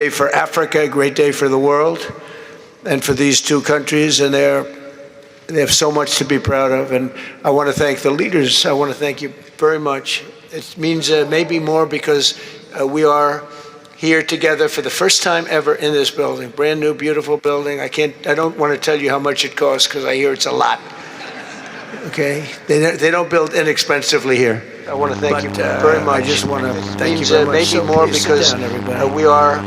day for Africa, a great day for the world, and for these two countries, and they have so much to be proud of. And I want to thank the leaders. I want to thank you very much. It means maybe more because we are here together for the first time ever in this building. Brand new, beautiful building. I don't want to tell you how much it costs because I hear it's a lot. Okay, they don't build inexpensively here. I want to thank you very much. I just want to thank you very much. Maybe more because we are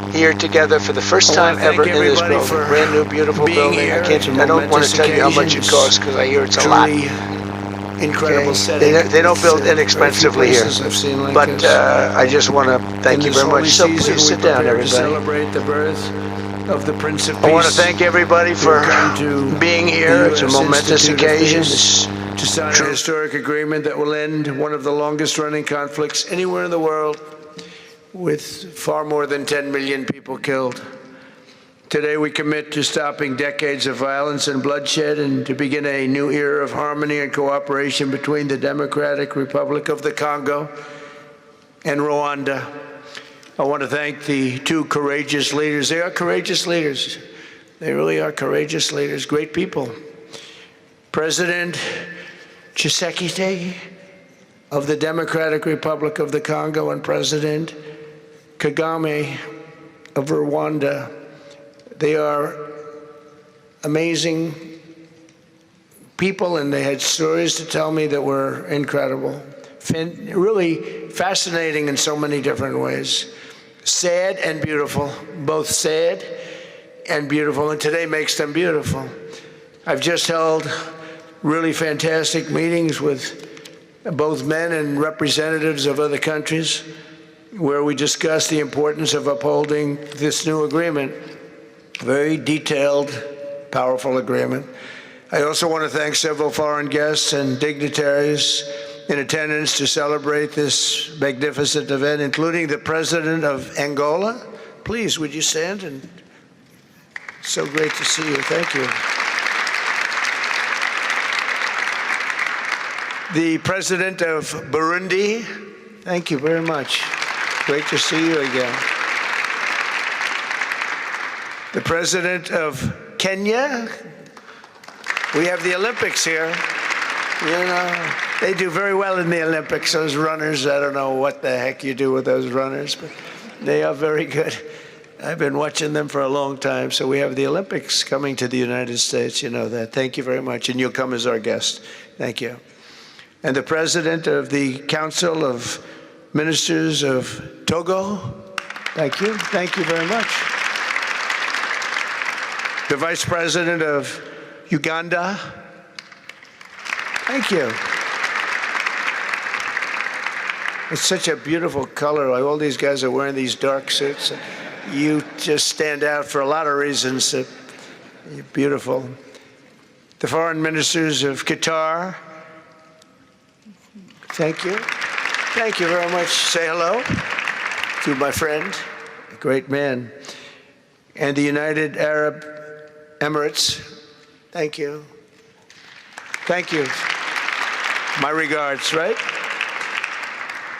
here together for the first time ever in this building. Brand new, beautiful building. I don't want to tell you how much it costs because I hear it's a lot. Incredible setting. They don't build inexpensively here. But I just want to thank you very much. So please sit down, everybody. Celebrate the birth of the Prince of Peace. I want to thank everybody for being here. It's a momentous occasion. To sign a historic agreement that will end one of the longest-running conflicts anywhere in the world, with far more than 10 million people killed. Today we commit to stopping decades of violence and bloodshed and to begin a new era of harmony and cooperation between the Democratic Republic of the Congo and Rwanda. I want to thank the two courageous leaders. They are courageous leaders. They really are courageous leaders, great people. President Tshisekedi of the Democratic Republic of the Congo and President Kagame of Rwanda. They are amazing people, and they had stories to tell me that were incredible. Really fascinating in so many different ways. Sad and beautiful, both sad and beautiful, and today makes them beautiful. I've just held really fantastic meetings with both men and representatives of other countries where we discussed the importance of upholding this new agreement. Very detailed, powerful agreement. I also want to thank several foreign guests and dignitaries in attendance to celebrate this magnificent event, including the President of Angola. Please, would you stand? And so great to see you. Thank you. The President of Burundi. Thank you very much. Great to see you again. The President of Kenya. We have the Olympics here. You know, they do very well in the Olympics, those runners. I don't know what the heck you do with those runners, but they are very good. I've been watching them for a long time. So we have the Olympics coming to the United States. You know that. Thank you very much. And you'll come as our guest. Thank you. And the President of the Council of Ministers of Togo. Thank you. Thank you very much. The Vice President of Uganda. Thank you. It's such a beautiful color. All these guys are wearing these dark suits. You just stand out for a lot of reasons. You're beautiful. The Foreign Ministers of Qatar. Thank you. Thank you very much. Say hello to my friend, a great man. And the United Arab Emirates. Thank you. Thank you. My regards, right?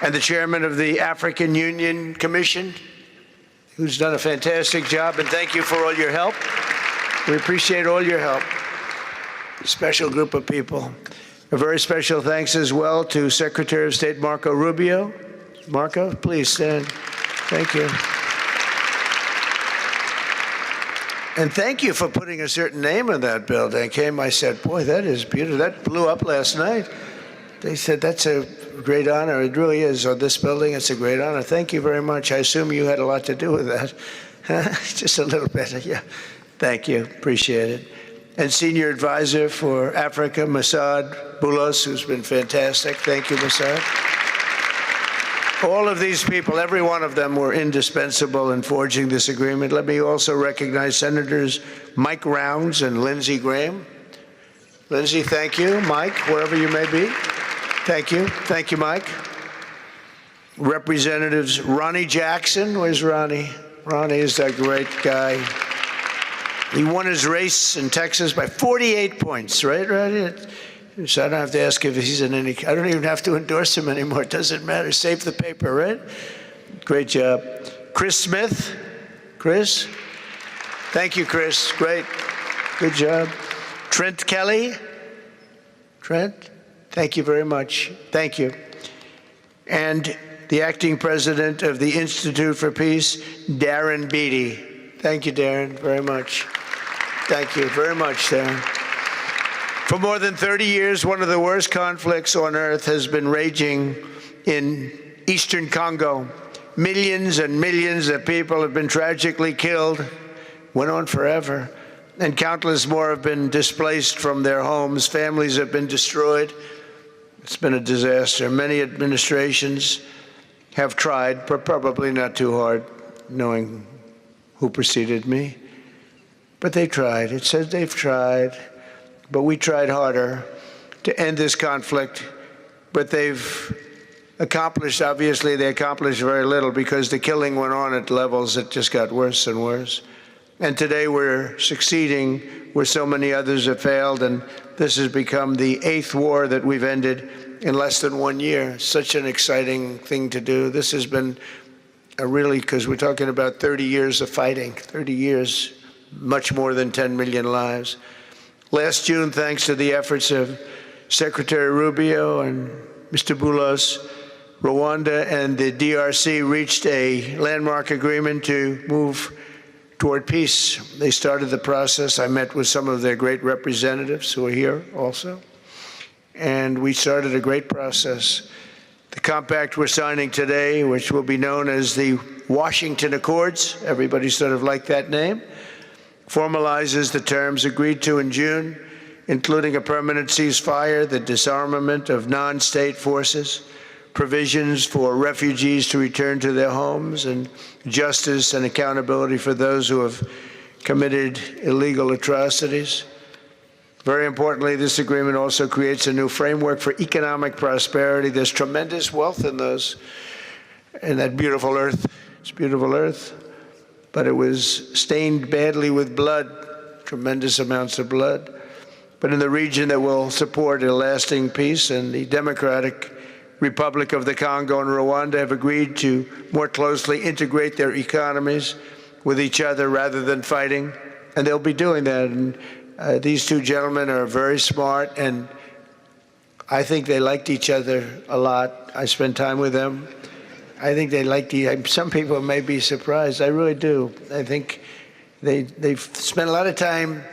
And the chairman of the African Union Commission, who's done a fantastic job, and thank you for all your help. We appreciate all your help. Special group of people. A very special thanks as well to Secretary of State Marco Rubio. Marco, please stand. Thank you. And thank you for putting a certain name in that building. I said, boy, that is beautiful. That blew up last night. They said, that's a great honor. It really is. On this building, it's a great honor. Thank you very much. I assume you had a lot to do with that. Just a little bit, yeah. Thank you. Appreciate it. And Senior Advisor for Africa, Masad Boulos, who's been fantastic. Thank you, Masad. All of these people, every one of them were indispensable in forging this agreement. Let me also recognize Senators Mike Rounds and Lindsey Graham. Lindsey, thank you. Mike, wherever you may be. Thank you. Thank you, Mike. Representatives Ronnie Jackson. Where's Ronnie? Ronnie is that great guy. He won his race in Texas by 48 points, right, Ronnie? So I don't have to ask if he's in any, I don't even have to endorse him anymore. It doesn't matter. Save the paper, right? Great job. Chris Smith, Chris? Thank you, Chris. Great. Good job. Trent Kelly? Trent? Thank you very much. Thank you. And the acting president of the Institute for Peace, Darren Beatty. Thank you, Darren, very much. Thank you very much, Darren. For more than 30 years, one of the worst conflicts on earth has been raging in eastern Congo. Millions and millions of people have been tragically killed, went on forever, and countless more have been displaced from their homes. Families have been destroyed. It's been a disaster. Many administrations have tried, but probably not too hard, knowing who preceded me. But they tried. It says they've tried, but we tried harder to end this conflict. But they've accomplished, obviously, they accomplished very little because the killing went on at levels that just got worse and worse. And today we're succeeding where so many others have failed, and this has become the 8th war that we've ended in less than 1 year. Such an exciting thing to do. This has been a really, because we're talking about 30 years of fighting, 30 years, much more than 10 million lives. Last June, thanks to the efforts of Secretary Rubio and Mr. Boulos, Rwanda and the DRC reached a landmark agreement to move toward peace. They started the process. I met with some of their great representatives who are here also, and we started a great process. The compact we're signing today, which will be known as the Washington Accords, everybody sort of liked that name, formalizes the terms agreed to in June, including a permanent ceasefire, the disarmament of non-state forces, provisions for refugees to return to their homes, and justice and accountability for those who have committed illegal atrocities. Very importantly, this agreement also creates a new framework for economic prosperity. There's tremendous wealth in that beautiful earth. It's beautiful earth, but it was stained badly with blood, tremendous amounts of blood. But in the region that will support a lasting peace, and the Democratic Republic of the Congo and Rwanda have agreed to more closely integrate their economies with each other rather than fighting, and they'll be doing that. And these two gentlemen are very smart, and I think they liked each other a lot. I spent time with them. I think they liked some people may be surprised. I really do. I think they've spent a lot of time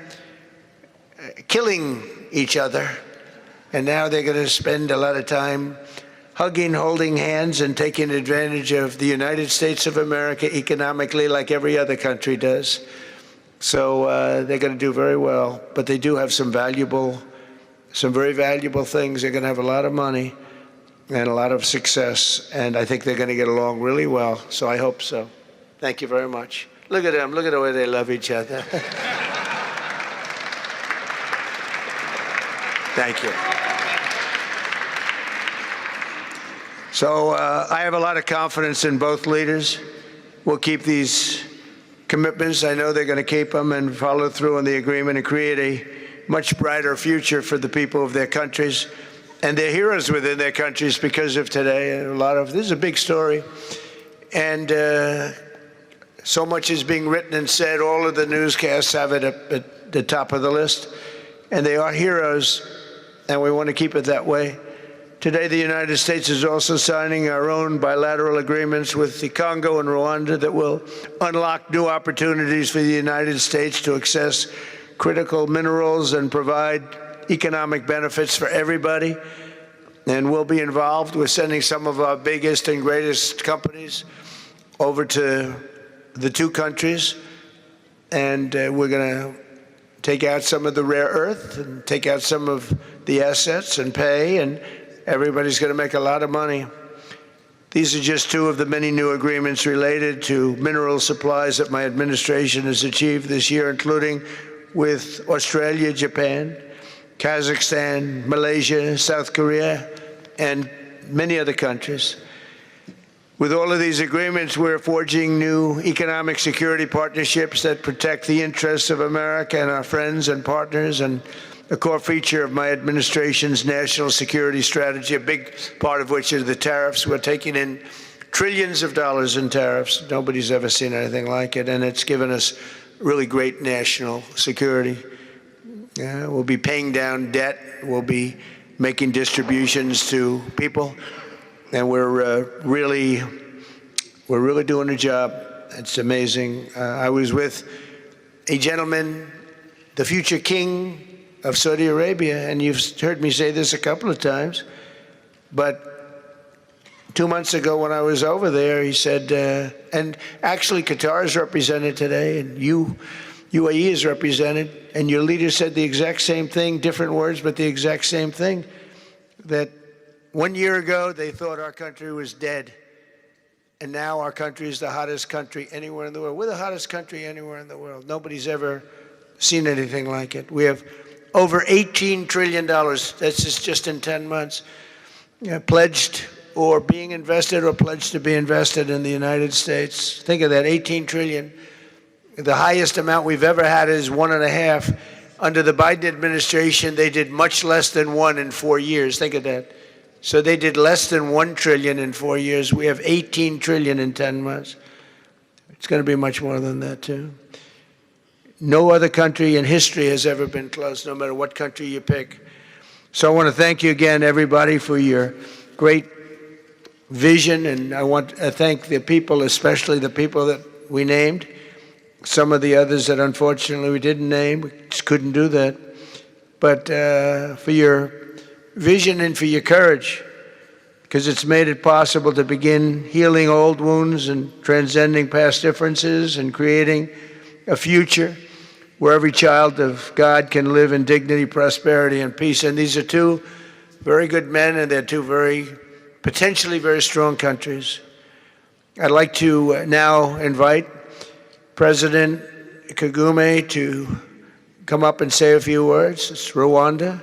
killing each other, and now they're going to spend a lot of time hugging, holding hands, and taking advantage of the United States of America economically like every other country does. So they're going to do very well, but they do have some very valuable things. They're going to have a lot of money and a lot of success, and I think they're going to get along really well, so I hope so. Thank you very much. Look at them. Look at the way they love each other. Thank you. So I have a lot of confidence in both leaders. We'll keep these commitments. I know they're going to keep them and follow through on the agreement and create a much brighter future for the people of their countries and their heroes within their countries because of today. This is a big story. And so much is being written and said. All of the newscasts have it up at the top of the list. And they are heroes, and we want to keep it that way. Today, the United States is also signing our own bilateral agreements with the Congo and Rwanda that will unlock new opportunities for the United States to access critical minerals and provide economic benefits for everybody. And we'll be involved with sending some of our biggest and greatest companies over to the two countries. And we're going to take out some of the rare earth and take out some of the assets and pay, and everybody's going to make a lot of money. These are just two of the many new agreements related to mineral supplies that my administration has achieved this year, including with Australia, Japan, Kazakhstan, Malaysia, South Korea, and many other countries. With all of these agreements, we're forging new economic security partnerships that protect the interests of America and our friends and partners, and a core feature of my administration's national security strategy, a big part of which is the tariffs. We're taking in trillions of dollars in tariffs. Nobody's ever seen anything like it, and it's given us really great national security. We'll be paying down debt. We'll be making distributions to people, and we're really doing a job. It's amazing. I was with a gentleman, the future king of Saudi Arabia, and you've heard me say this a couple of times, but 2 months ago when I was over there, he said, and actually Qatar is represented today, and UAE is represented, and your leader said the exact same thing, different words, but the exact same thing, that 1 year ago they thought our country was dead, and now our country is the hottest country anywhere in the world. We're the hottest country anywhere in the world. Nobody's ever seen anything like it. We have over $18 trillion, that's just in 10 months, pledged or being invested or pledged to be invested in the United States. Think of that, 18 trillion. The highest amount we've ever had is 1.5. Under the Biden administration, they did much less than 1 in 4 years. Think of that. So they did less than 1 trillion in 4 years. We have 18 trillion in 10 months. It's going to be much more than that, too. No other country in history has ever been close, no matter what country you pick. So I want to thank you again, everybody, for your great vision, and I want to thank the people, especially the people that we named. Some of the others that unfortunately we didn't name, we just couldn't do that. But for your vision and for your courage, because it's made it possible to begin healing old wounds and transcending past differences and creating a future where every child of God can live in dignity, prosperity, and peace. And these are two very good men, and they're two potentially very strong countries. I'd like to now invite President Kagame to come up and say a few words. It's Rwanda.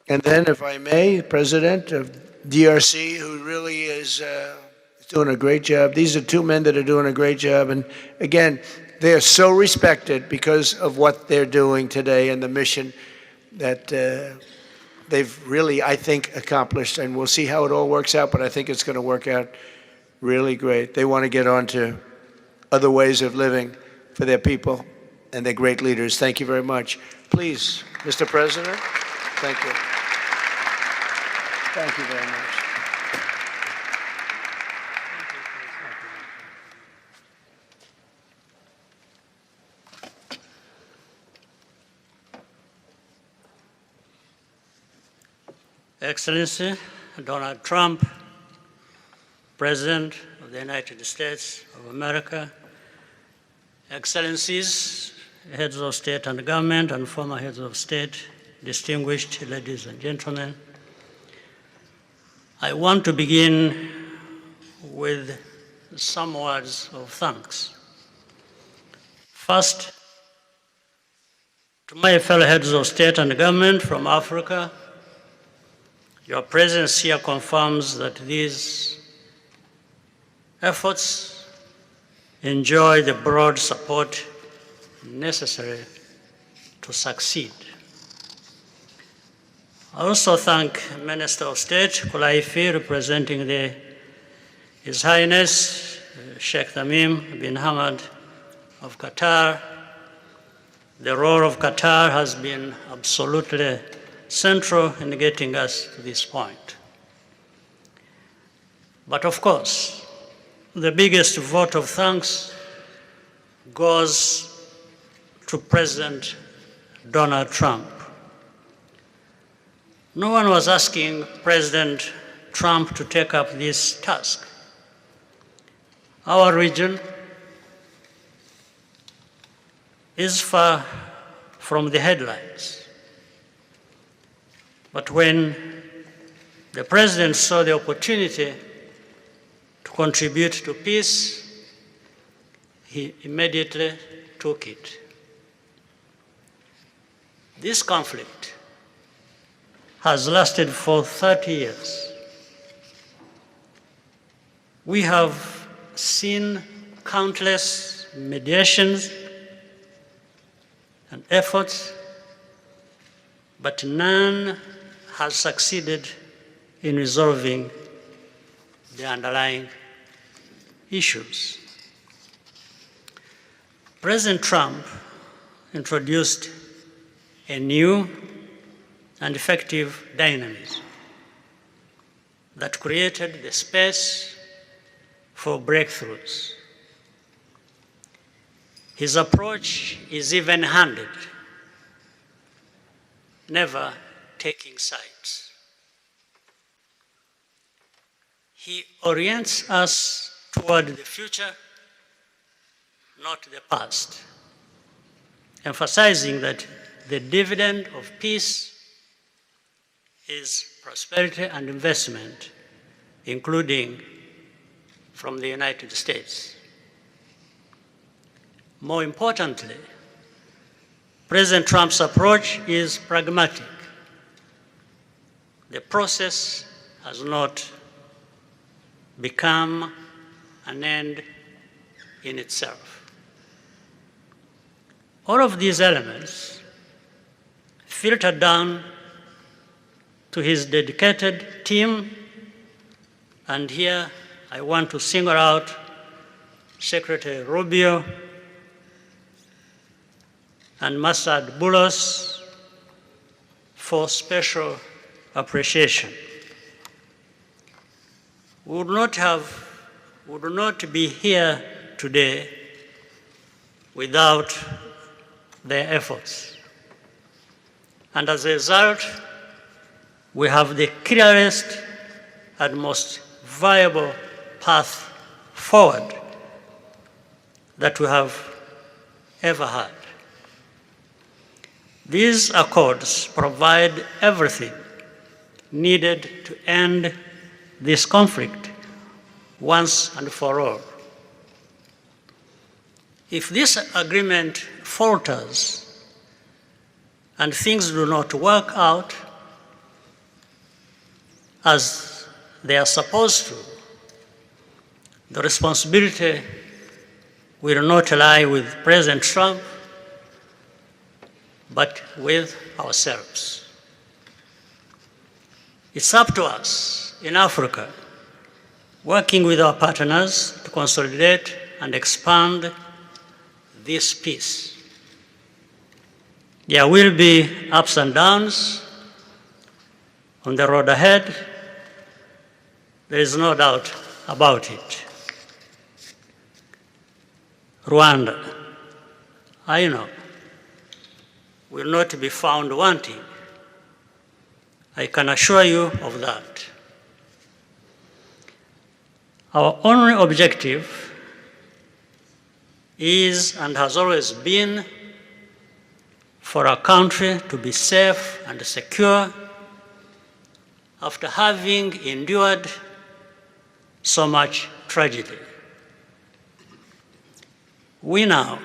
And then, if I may, President of DRC, who really is doing a great job. These are two men that are doing a great job. And again, they are so respected because of what they're doing today and the mission that they've really, I think, accomplished. And we'll see how it all works out, but I think it's going to work out really great. They want to get on to other ways of living for their people, and they're great leaders. Thank you very much. Please, Mr. President, thank you. Thank you very much. Excellency Donald Trump, President of the United States of America, Excellencies, heads of state and government and former heads of state, distinguished ladies and gentlemen, I want to begin with some words of thanks. First, to my fellow heads of state and government from Africa, your presence here confirms that these efforts enjoy the broad support necessary to succeed. I also thank Minister of State Kulaifi, representing His Highness Sheikh Tamim bin Hamad of Qatar. The role of Qatar has been absolutely central in getting us to this point. But of course, the biggest vote of thanks goes to President Donald Trump. No one was asking President Trump to take up this task. Our region is far from the headlines. But when the President saw the opportunity to contribute to peace, he immediately took it. This conflict has lasted for 30 years. We have seen countless mediations and efforts, but none has succeeded in resolving the underlying issues. President Trump introduced a new and effective dynamism that created the space for breakthroughs. His approach is even-handed, never taking sides. He orients us toward the future, not the past, emphasizing that the dividend of peace is prosperity and investment, including from the United States. More importantly, President Trump's approach is pragmatic. The process has not become an end in itself. All of these elements filter down to his dedicated team, and here I want to single out Secretary Rubio and Masad Boulos for special appreciation. We would not be here today without their efforts. And as a result, we have the clearest and most viable path forward that we have ever had. These accords provide everything needed to end this conflict once and for all. If this agreement falters and things do not work out as they are supposed to, the responsibility will not lie with President Trump, but with ourselves. It's up to us in Africa, working with our partners to consolidate and expand this peace. There will be ups and downs on the road ahead. There is no doubt about it. Rwanda, I know, will not be found wanting. I can assure you of that. Our only objective is and has always been for our country to be safe and secure after having endured so much tragedy. We now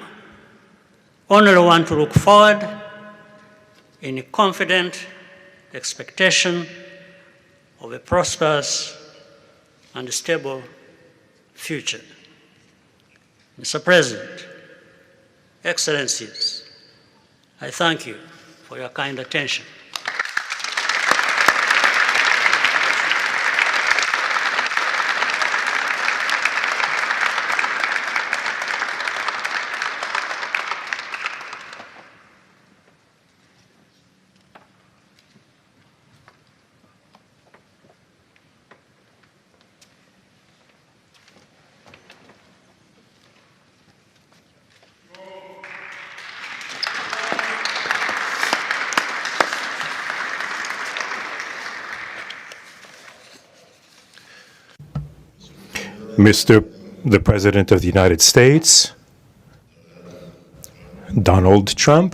only want to look forward in confident expectation of a prosperous and stable future. Mr. President, Excellencies, I thank you for your kind attention. Mr. the President of the United States, Donald Trump,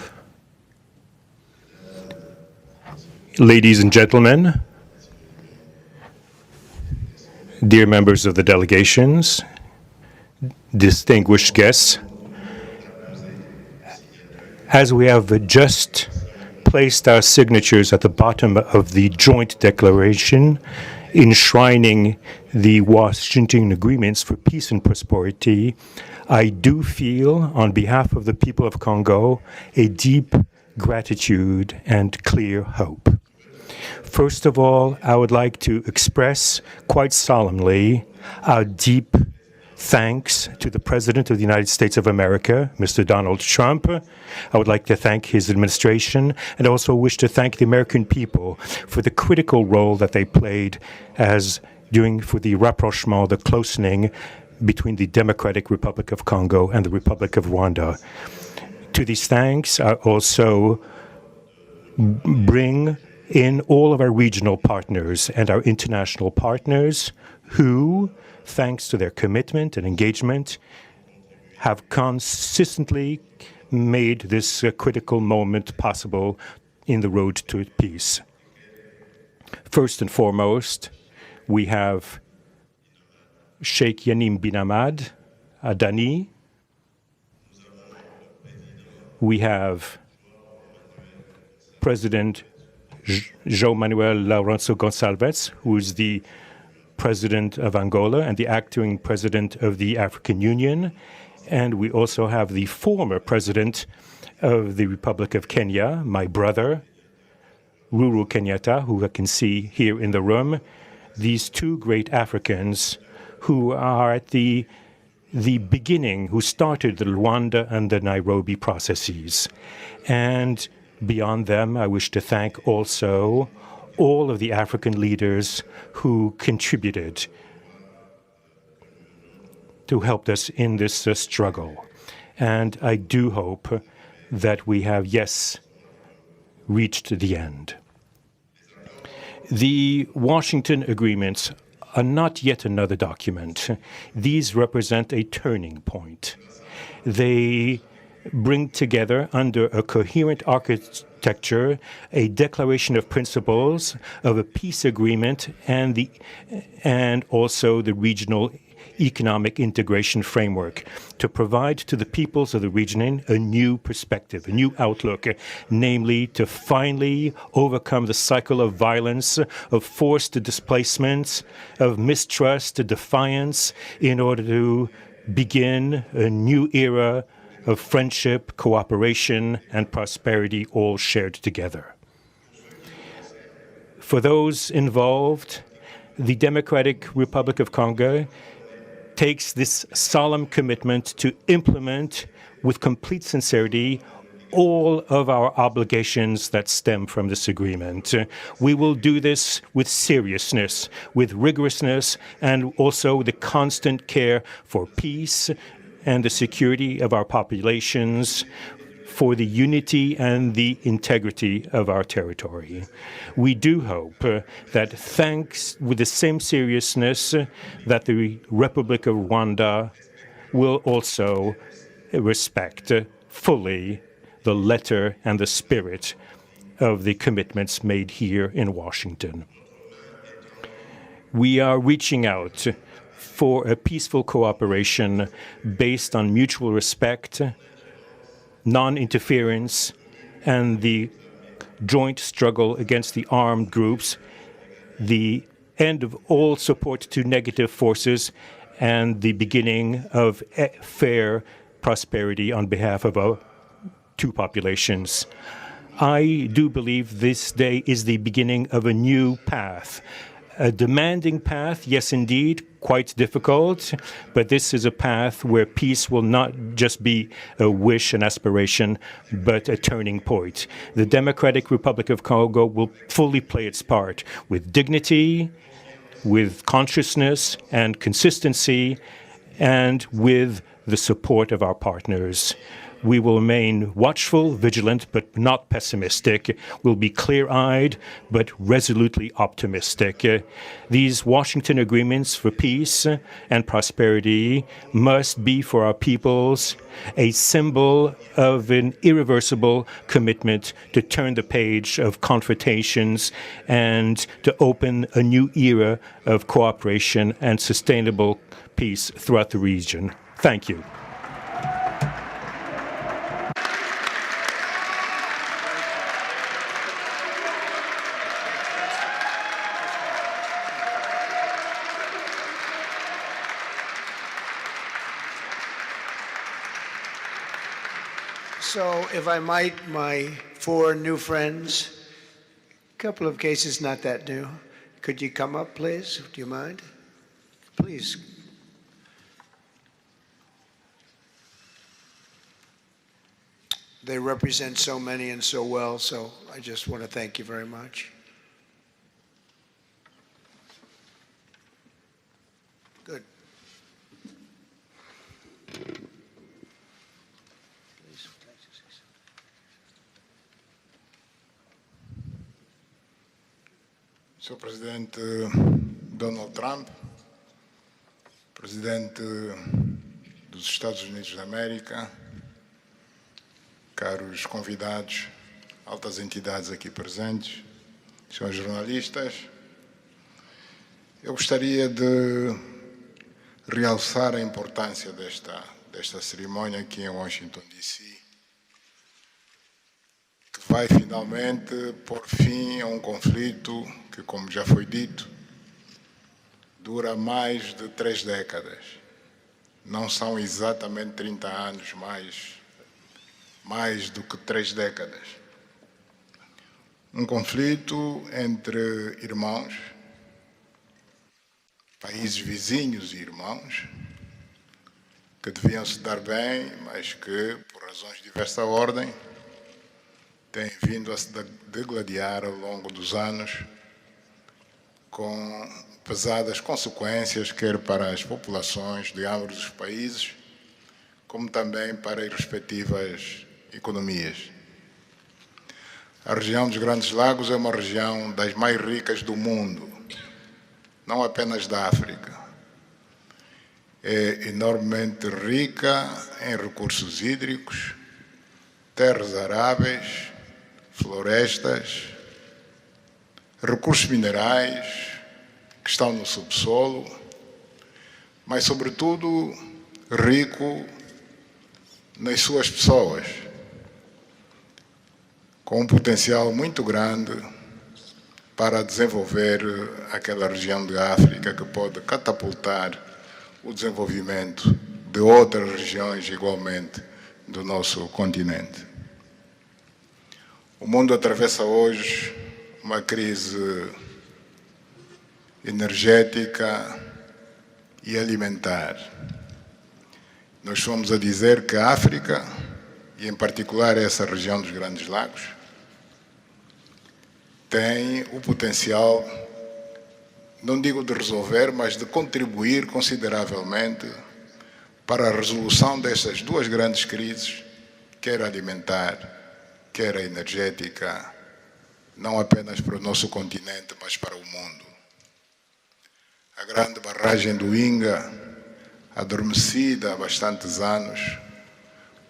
ladies and gentlemen, dear members of the delegations, distinguished guests, as we have just placed our signatures at the bottom of the joint declaration enshrining the Washington agreements for peace and prosperity, I do feel, on behalf of the people of Congo, a deep gratitude and clear hope. First of all, I would like to express quite solemnly our deep thanks to the President of the United States of America, Mr. Donald Trump. I would like to thank his administration and also wish to thank the American people for the critical role that they played for the rapprochement, the closening between the Democratic Republic of Congo and the Republic of Rwanda. To these thanks, I also bring in all of our regional partners and our international partners who, thanks to their commitment and engagement, have consistently made this critical moment possible in the road to peace. First and foremost, we have Sheikh Yanim bin Ahmad Adani. We have President João Manuel Lourenço Gonçalves, who is the President of Angola and the acting President of the African Union. And we also have the former President of the Republic of Kenya, my brother, Uhuru Kenyatta, who I can see here in the room. These two great Africans who are at the beginning, who started the Luanda and the Nairobi processes. And beyond them, I wish to thank also all of the African leaders who contributed to help us in this struggle. And I do hope that we have, yes, reached the end. The Washington agreements are not yet another document. These represent a turning point. They bring together under a coherent architecture a declaration of principles of a peace agreement and also the regional economic integration framework to provide to the peoples of the region a new perspective, a new outlook, namely to finally overcome the cycle of violence, of forced displacements, of mistrust, defiance, in order to begin a new era of friendship, cooperation, and prosperity all shared together. For those involved, the Democratic Republic of Congo takes this solemn commitment to implement with complete sincerity all of our obligations that stem from this agreement. We will do this with seriousness, with rigorousness, and also the constant care for peace and the security of our populations, for the unity and the integrity of our territory. We do hope that thanks with the same seriousness that the Republic of Rwanda will also respect fully the letter and the spirit of the commitments made here in Washington. We are reaching out for a peaceful cooperation based on mutual respect, non-interference, and the joint struggle against the armed groups, the end of all support to negative forces, and the beginning of fair prosperity on behalf of our two populations. I do believe this day is the beginning of a new path. A demanding path, yes, indeed, quite difficult, but this is a path where peace will not just be a wish, an aspiration, but a turning point. The Democratic Republic of Congo will fully play its part with dignity, with consciousness and consistency, and with the support of our partners. We will remain watchful, vigilant, but not pessimistic. We'll be clear-eyed, but resolutely optimistic. These Washington agreements for peace and prosperity must be for our peoples a symbol of an irreversible commitment to turn the page of confrontations and to open a new era of cooperation and sustainable peace throughout the region. Thank you. So, if I might, my four new friends, a couple of cases not that new. Could you come up, please? Do you mind? Please. They represent so many and so well, so I just want to thank you very much. Good. Sr. Presidente Donald Trump, Presidente dos Estados Unidos da América, caros convidados, altas entidades aqui presentes, senhores jornalistas, eu gostaria de realçar a importância desta cerimônia aqui em Washington, D.C., que vai finalmente pôr fim a um conflito que, como já foi dito, dura mais de 3 décadas. Não são exatamente 30 anos, mas mais do que 3 décadas. Um conflito entre irmãos, países vizinhos e irmãos, que deviam se dar bem, mas que, por razões de diversa ordem, têm vindo a se degladiar ao longo dos anos, com pesadas consequências, quer para as populações de ambos os países, como também para as respectivas economias. A região dos Grandes Lagos é uma região das mais ricas do mundo, não apenas da África. É enormemente rica em recursos hídricos, terras aráveis, florestas, recursos minerais que estão no subsolo, mas, sobretudo, rico nas suas pessoas, com um potencial muito grande para desenvolver aquela região de África que pode catapultar o desenvolvimento de outras regiões igualmente do nosso continente. O mundo atravessa hoje uma crise energética e alimentar. Nós fomos a dizer que a África, e em particular essa região dos Grandes Lagos, tem o potencial, não digo de resolver, mas de contribuir consideravelmente para a resolução destas 2 grandes crises, quer alimentar, quer a energética, não apenas para o nosso continente, mas para o mundo. A grande barragem do Inga, adormecida há bastantes anos,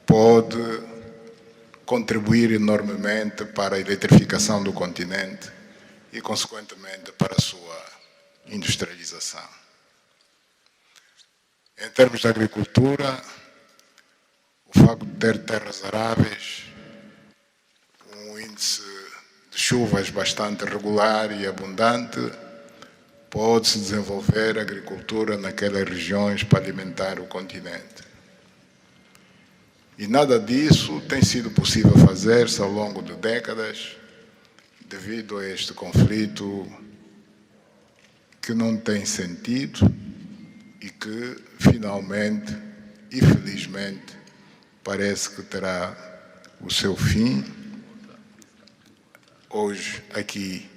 pode contribuir enormemente para a eletrificação do continente e, consequentemente, para a sua industrialização. Em termos de agricultura, o facto de ter terras aráveis, um índice de chuvas bastante regular e abundante, pode-se desenvolver agricultura naquelas regiões para alimentar o continente. E nada disso tem sido possível fazer-se ao longo de décadas, devido a este conflito que não tem sentido e que, finalmente e felizmente, parece que terá o seu fim hoje aqui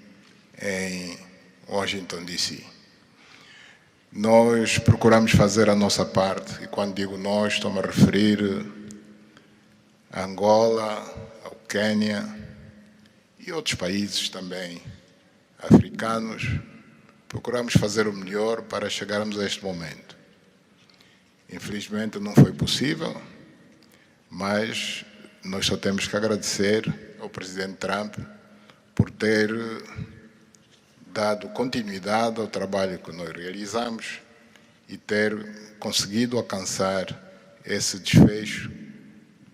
em Washington, D.C. Nós procuramos fazer a nossa parte, e quando digo nós, estou-me a referir a Angola, ao Quênia e outros países também africanos. Procuramos fazer o melhor para chegarmos a este momento. Infelizmente não foi possível, mas nós só temos que agradecer ao Presidente Trump por ter dado continuidade ao trabalho que nós realizamos e ter conseguido alcançar esse desfecho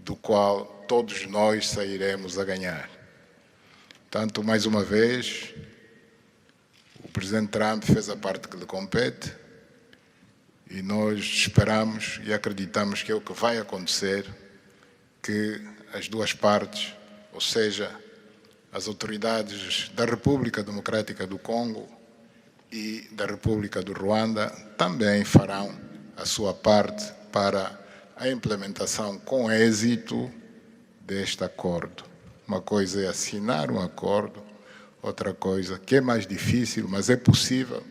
do qual todos nós sairemos a ganhar. Portanto, mais uma vez, o Presidente Trump fez a parte que lhe compete e nós esperamos e acreditamos que é o que vai acontecer, que as 2 partes, ou seja, as autoridades da República Democrática do Congo e da República do Ruanda também farão a sua parte para a implementação com êxito deste acordo. Uma coisa é assinar um acordo, outra coisa que é mais difícil, mas é possível,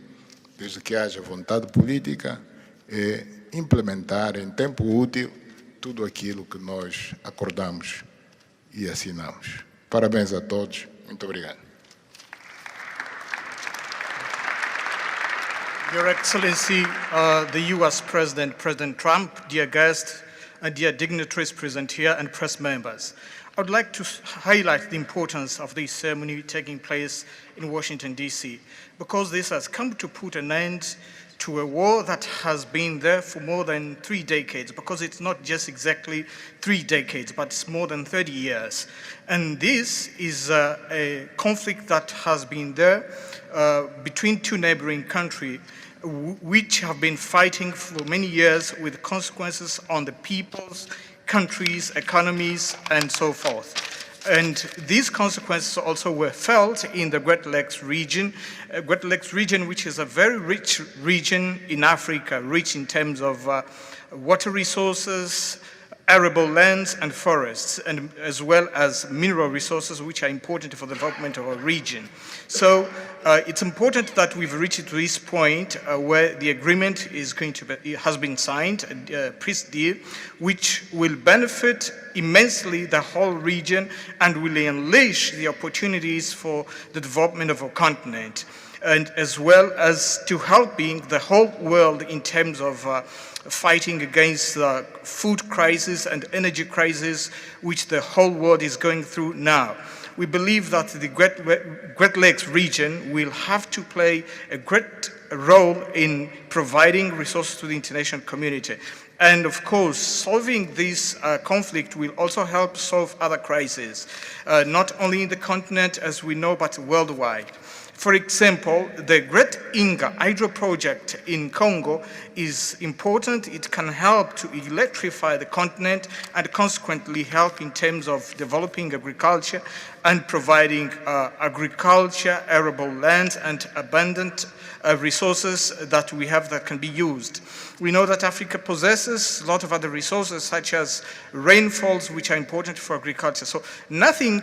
desde que haja vontade política, é implementar em tempo útil tudo aquilo que nós acordamos e assinamos. Parabéns a todos. Muito obrigado. Your Excellency, the U.S. President, President Trump, dear guests, and dear dignitaries present here and press members. I would like to highlight the importance of this ceremony taking place in Washington, D.C., because this has come to put an end to a war that has been there for more than 3 decades, because it's not just exactly 3 decades, but it's more than 30 years. And this is a conflict that has been there between two neighboring countries, which have been fighting for many years with consequences on the peoples, countries, economies, and so forth. And these consequences also were felt in the Great Lakes region, which is a very rich region in Africa, rich in terms of water resources, arable lands and forests, and as well as mineral resources, which are important for the development of our region. So it's important that we've reached to this point where the agreement has been signed, a peace deal, which will benefit immensely the whole region and will unleash the opportunities for the development of our continent, and as well as to helping the whole world in terms of fighting against the food crisis and energy crisis which the whole world is going through now. We believe that the Great Lakes region will have to play a great role in providing resources to the international community. And of course, solving this conflict will also help solve other crises, not only in the continent as we know, but worldwide. For example, the Great Inga hydro project in Congo is important. It can help to electrify the continent and consequently help in terms of developing agriculture and providing agriculture, arable lands, and abundant resources that we have that can be used. We know that Africa possesses a lot of other resources such as rainfalls, which are important for agriculture. So nothing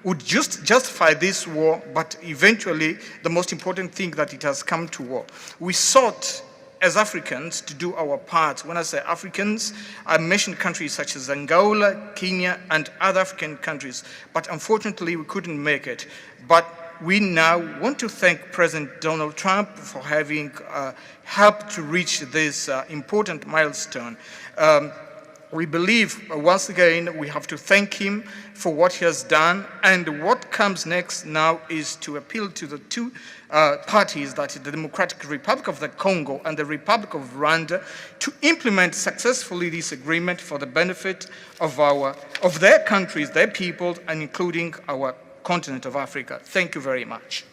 would just justify this war, but eventually the most important thing that it has come to war. We sought as Africans to do our part. When I say Africans, I mentioned countries such as Angola, Kenya, and other African countries, but unfortunately we couldn't make it. But we now want to thank President Donald Trump for having helped to reach this important milestone. We believe, once again, we have to thank him for what he has done, and what comes next now is to appeal to the two parties, that is the Democratic Republic of the Congo and the Republic of Rwanda, to implement successfully this agreement for the benefit of their countries, their people, and including our continent of Africa. Thank you very much.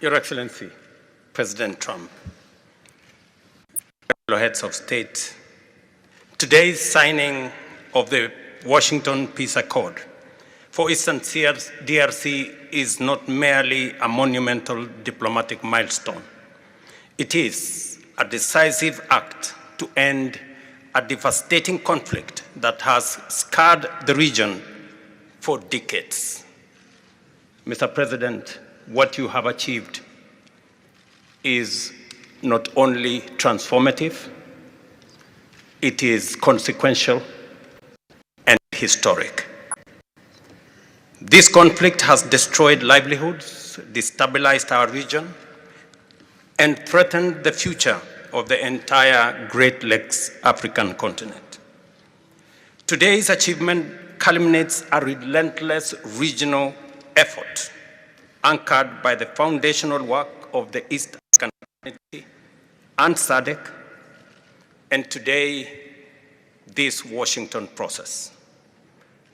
Your Excellency, President Trump, fellow heads of state, today's signing of the Washington Peace Accord for Eastern DRC is not merely a monumental diplomatic milestone. It is a decisive act to end a devastating conflict that has scarred the region for decades. Mr. President, what you have achieved is not only transformative, it is consequential and historic. This conflict has destroyed livelihoods, destabilized our region, and threatened the future of the entire Great Lakes African continent. Today's achievement culminates a relentless regional effort anchored by the foundational work of the East African Community and SADC, and today, this Washington process.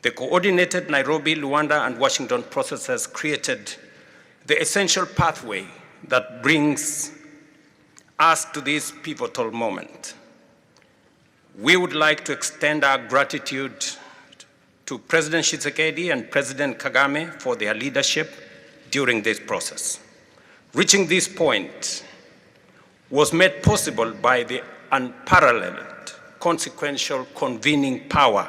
The coordinated Nairobi, Luanda, and Washington processes created the essential pathway that brings us to this pivotal moment. We would like to extend our gratitude to President Tshisekedi and President Kagame for their leadership during this process. Reaching this point was made possible by the unparalleled consequential convening power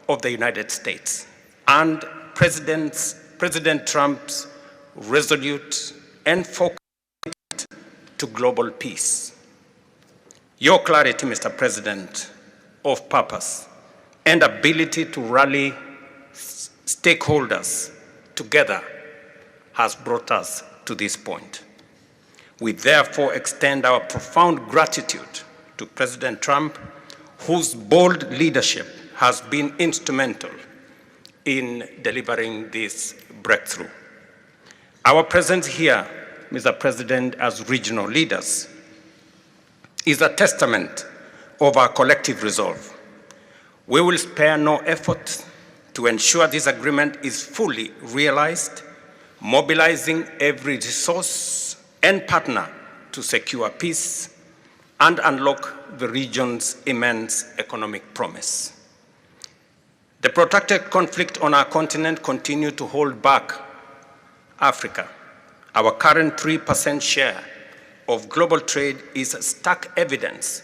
of the United States and President Trump's resolute and focused to global peace. Your clarity, Mr. President, of purpose and ability to rally stakeholders together has brought us to this point. We therefore extend our profound gratitude to President Trump, whose bold leadership has been instrumental in delivering this breakthrough. Our presence here, Mr. President, as regional leaders, is a testament of our collective resolve. We will spare no effort to ensure this agreement is fully realized, mobilizing every resource and partner to secure peace and unlock the region's immense economic promise. The protracted conflict on our continent continues to hold back Africa. Our current 3% share of global trade is stark evidence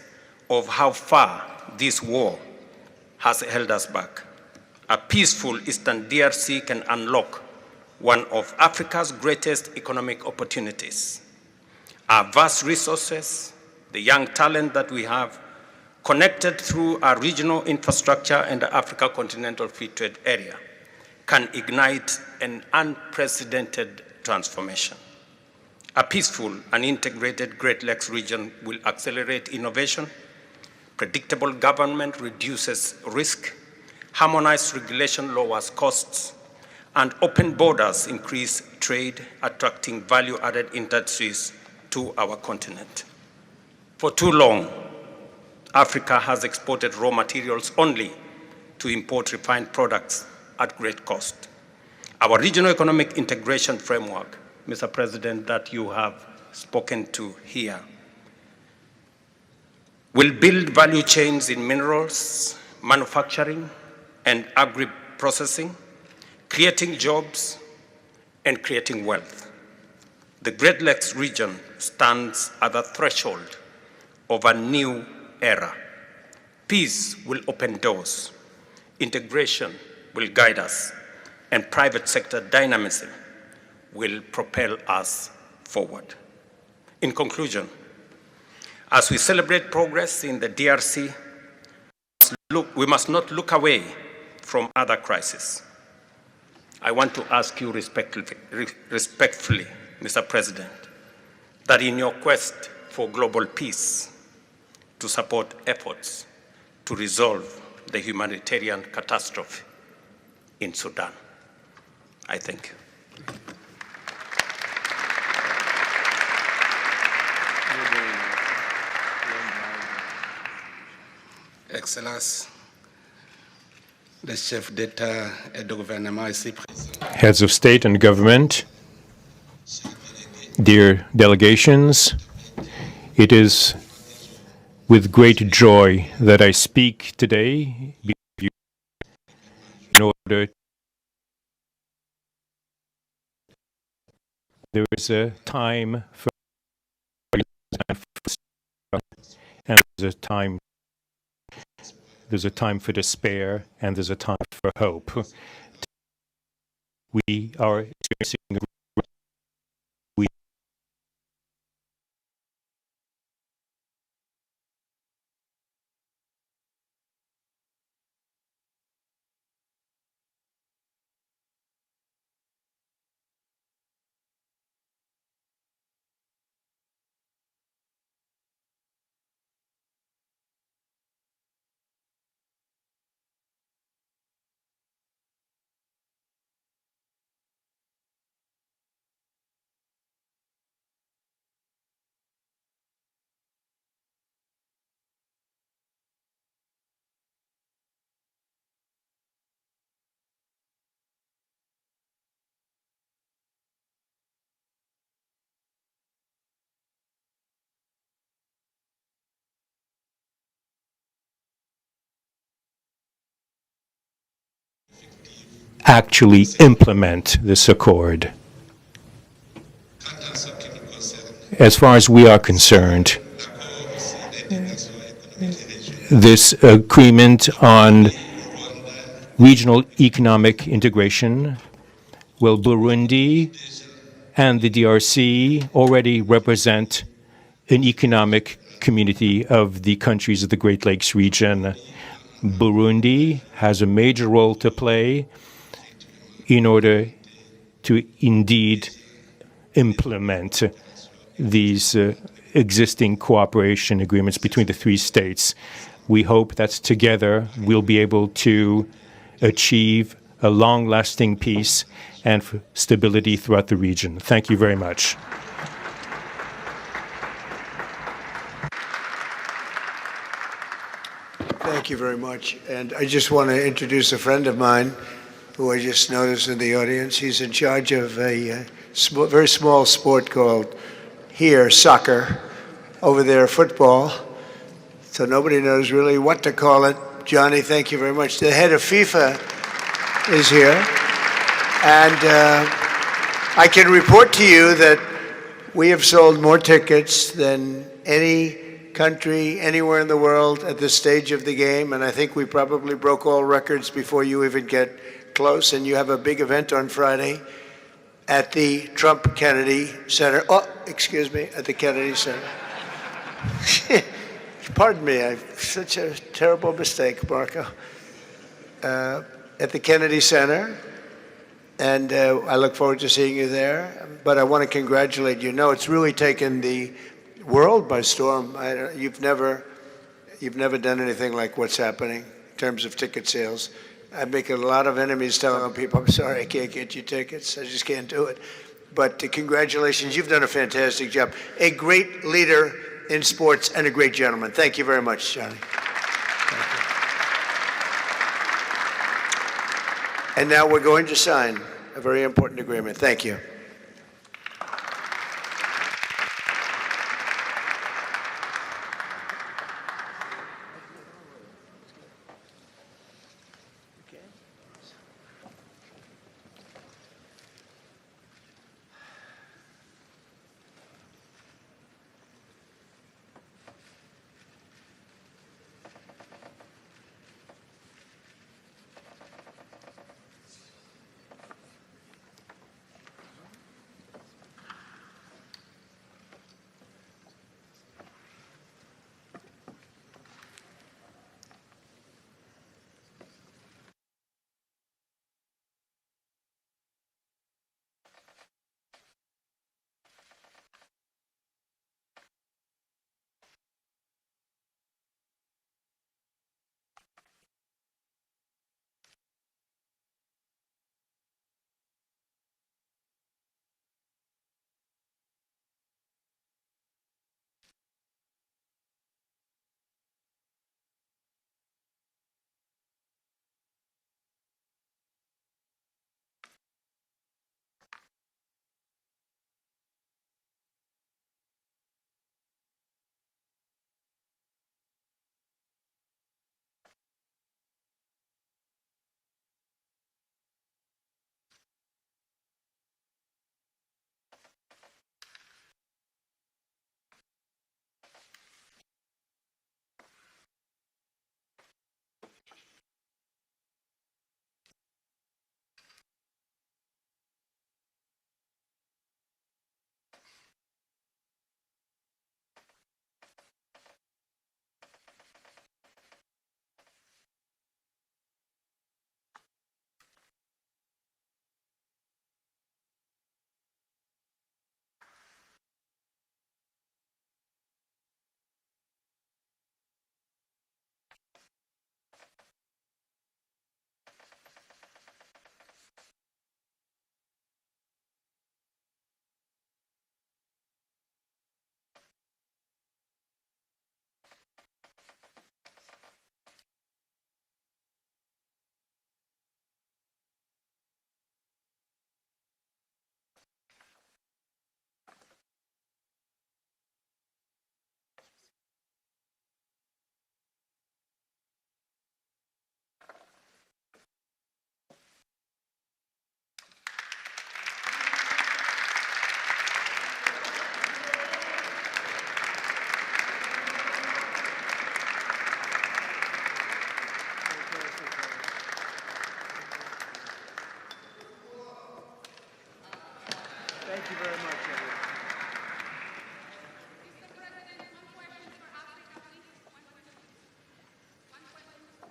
of how far this war has held us back. A peaceful Eastern DRC can unlock one of Africa's greatest economic opportunities. Our vast resources, the young talent that we have, connected through our regional infrastructure and the Africa Continental Free Trade Area, can ignite an unprecedented transformation. A peaceful and integrated Great Lakes region will accelerate innovation, predictable government reduces risk, harmonized regulation lowers costs, and open borders increase trade, attracting value-added industries to our continent. For too long, Africa has exported raw materials only to import refined products at great cost. Our regional economic integration framework, Mr. President, that you have spoken to here, will build value chains in minerals, manufacturing, and agri-processing, creating jobs and creating wealth. The Great Lakes region stands at the threshold of a new era. Peace will open doors, integration will guide us, and private sector dynamism will propel us forward. In conclusion, as we celebrate progress in the DRC, we must not look away from other crises. I want to ask you respectfully, Mr. President, that in your quest for global peace, to support efforts to resolve the humanitarian catastrophe in Sudan. I thank you. Excellence, le chef d'État et de gouvernement ici présent. Heads of state and government, dear delegations, it is with great joy that I speak today before you in order. There is a time for and there's a time for despair and there's a time for hope. We are experiencing actually implement this accord. As far as we are concerned, this agreement on regional economic integration, well, Burundi and the DRC already represent an economic community of the countries of the Great Lakes region. Burundi has a major role to play in order to indeed implement these existing cooperation agreements between the three states. We hope that together we'll be able to achieve a long-lasting peace and stability throughout the region. Thank you very much. Thank you very much. And I just want to introduce a friend of mine who I just noticed in the audience. He's in charge of a very small sport called here, soccer, over there, football. So nobody knows really what to call it. Johnny, thank you very much. The head of FIFA is here. And I can report to you that we have sold more tickets than any country anywhere in the world at this stage of the game. And I think we probably broke all records before you even get close. And you have a big event on Friday at the Trump Kennedy Center. Oh, excuse me, at the Kennedy Center. Pardon me, I've such a terrible mistake, Marco. At the Kennedy Center, and I look forward to seeing you there. But I want to congratulate you. No, it's really taken the world by storm. You've never done anything like what's happening in terms of ticket sales. I make a lot of enemies telling people, I'm sorry, I can't get you tickets. I just can't do it. But congratulations, you've done a fantastic job. A great leader in sports and a great gentleman. Thank you very much, Johnny. Thank you. And now we're going to sign a very important agreement. Thank you.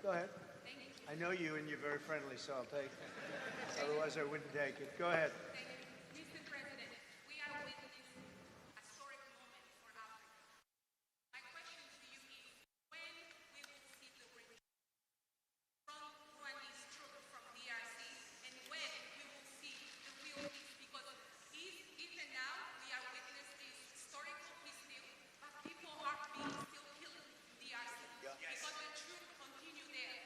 Go ahead. I know you and you're very friendly, so I'll take it. Otherwise, I wouldn't take it. Go ahead. Mr. President, we are witnessing a historic moment for Africa. My question to you is, when we will see the return from Rwanda's troops from DRC, and when we will see the real peace? Because even now, we are witnessing this historical peace deal, but people are being still killed in DRC. Because the troops continue there.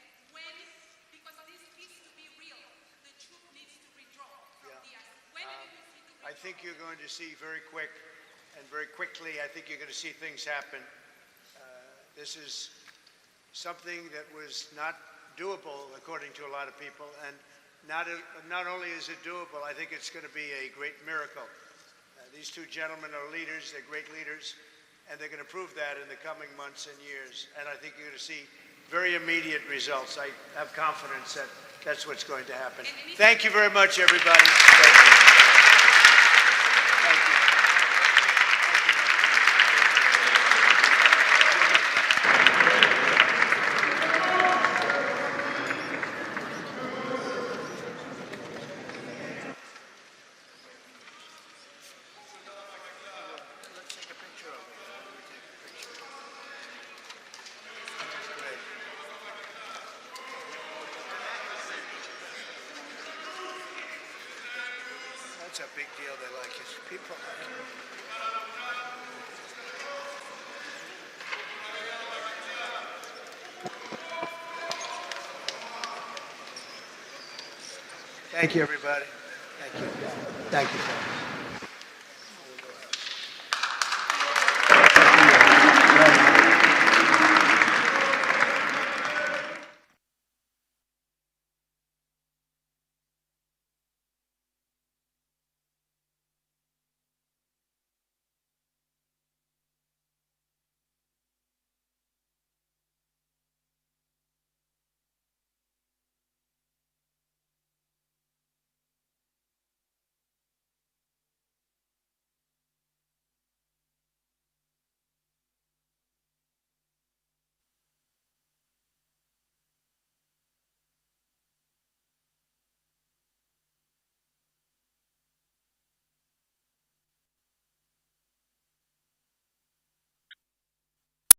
Because this peace to be real, the troop needs to withdraw from DRC. When we will see the I think you're going to see very quickly, I think you're going to see things happen. This is something that was not doable, according to a lot of people, and not only is it doable, I think it's going to be a great miracle. These two gentlemen are leaders, they're great leaders, and they're going to prove that in the coming months and years. And I think you're going to see very immediate results. I have confidence that that's what's going to happen. Thank you very much, everybody. Thank you. Thank you. Let's take a picture of it. Great. That's a big deal. They like it. People like it. Thank you, everybody. Thank you. Thank you.